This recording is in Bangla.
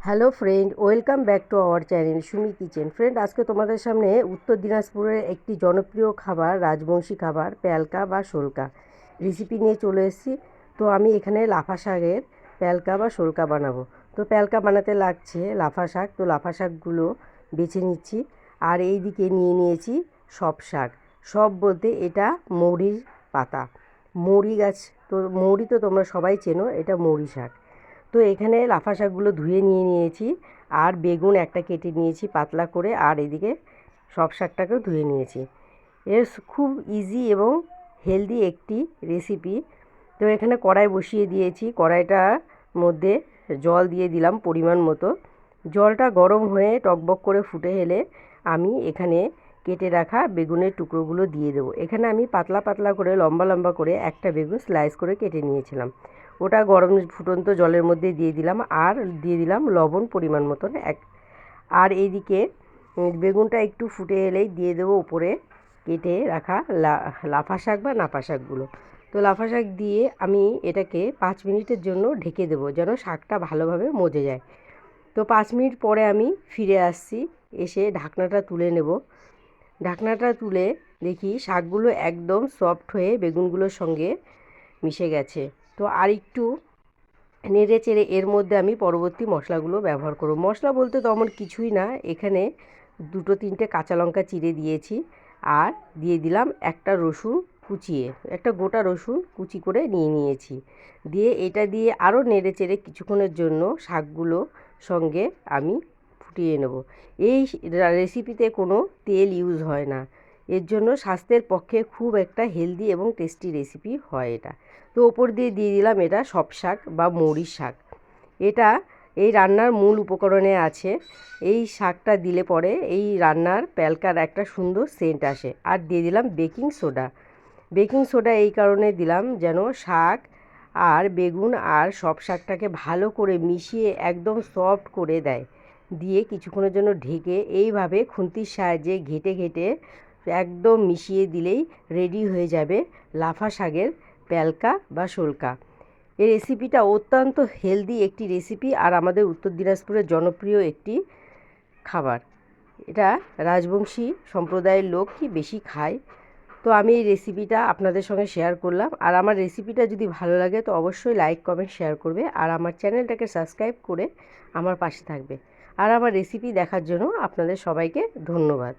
Hello friend, welcome back to our channel Sumi kitchen. Friend, আজকে তোমাদের সামনে উত্তর দিনাজপুরের একটি জনপ্রিয় খাবার, রাজবংশী খাবার প্যালকা বা শোলকা রেসিপি নিয়ে চলে এসেছি। তো আমি এখানে লাফা শাকের প্যালকা বা শোলকা বানাবো। তো প্যালকা বানাতে লাগছে লাফা শাক। তো লাফা শাকগুলো বেছে নিচ্ছি। আর এই দিকে নিয়ে নিয়েছি সব শাক। সব বলতে এটা মৌরির পাতা, মৌরি গাছ। তো মৌরি তো তোমরা সবাই চেনো, এটা মৌরি শাক। তো এখানে লাফা শাকগুলো ধুয়ে নিয়ে নিয়েছি, আর বেগুন একটা কেটে নিয়েছি পাতলা করে, আর এদিকে সব শাকটাকেও ধুয়ে নিয়েছি। এর খুব ইজি এবং হেলদি একটি রেসিপি। তো এখানে কড়াই বসিয়ে দিয়েছি, কড়াইটার মধ্যে জল দিয়ে দিলাম পরিমাণ মতো। জলটা গরম হয়ে টকবক করে ফুটে এলে আমি এখানে কেটে রাখা বেগুনের টুকরোগুলো দিয়ে দেবো। এখানে আমি পাতলা পাতলা করে লম্বা লম্বা করে একটা বেগুন স্লাইস করে কেটে নিয়েছিলাম। ওটা গরম ফুটন্ত জলের মধ্যে দিয়ে দিলাম, আর দিয়ে দিলাম লবণ পরিমাণ মতন আর এইদিকে বেগুনটা একটু ফুটে এলেই দিয়ে দেবো উপরে কেটে রাখা লাফা শাক বা নাপা শাকগুলো। তো লাফা শাক দিয়ে আমি এটাকে 5 মিনিটের জন্য ঢেকে দেবো, যেন শাকটা ভালোভাবে মজে যায়। তো 5 মিনিট পরে আমি ফিরে আসছি, এসে ঢাকনাটা তুলে নেব। ঢাকনাটা তুলে দেখি শাকগুলো একদম সফট হয়ে বেগুনগুলোর সঙ্গে মিশে গেছে। তো আর একটু নেড়ে চেড়ে এর মধ্যে আমি পরবর্তী মশলাগুলো ব্যবহার করব। মশলা বলতে তেমন কিছুই না, এখানে 2-3টে কাঁচা লঙ্কা চিড়ে দিয়েছি, আর দিয়ে দিলাম একটা রসুন কুচিয়ে, একটা গোটা রসুন কুচি করে নিয়ে নিয়েছি। দিয়ে এটা দিয়ে আরও নেড়ে চেড়ে কিছুক্ষণের জন্য শাকগুলো সঙ্গে আমি ফুটিয়ে নেব। এই রেসিপিতে কোনো তেল ইউজ হয় না, এর জন্য স্বাস্থ্যের পক্ষে খুব একটা হেলদি এবং টেস্টি রেসিপি হয় এটা। তো ওপর দিয়ে দিয়ে দিলাম এটা সব শাক বা মৌরির শাক। এটা এই রান্নার মূল উপকরণে আছে। এই শাকটা দিলে পরে এই রান্নার প্যালকার একটা সুন্দর সেন্ট আসে। আর দিয়ে দিলাম বেকিং সোডা। বেকিং সোডা এই কারণে দিলাম যেন শাক আর বেগুন আর সব শাকটাকে ভালো করে মিশিয়ে একদম সফট করে দেয়। দিয়ে কিছুক্ষণের জন্য ঢেকে এইভাবে খুন্তির সাহায্যে ঘেটে ঘেটে একদম মিশিয়ে দিলেই রেডি হয়ে যাবে লাফা শাকের প্যালকা বা শোলকা। এই রেসিপিটা অত্যন্ত হেলদি একটি রেসিপি, আর আমাদের উত্তর দিনাজপুরের জনপ্রিয় একটি খাবার। এটা রাজবংশী সম্প্রদায়ের লোক কি বেশি খায়। তো আমি এই রেসিপিটা আপনাদের সঙ্গে শেয়ার করলাম। আর আমার রেসিপিটা যদি ভালো লাগে তো অবশ্যই লাইক কমেন্ট শেয়ার করবে, আর আমার চ্যানেলটাকে সাবস্ক্রাইব করে আমার পাশে থাকবে। আর আমার রেসিপি দেখার জন্য আপনাদের সবাইকে ধন্যবাদ।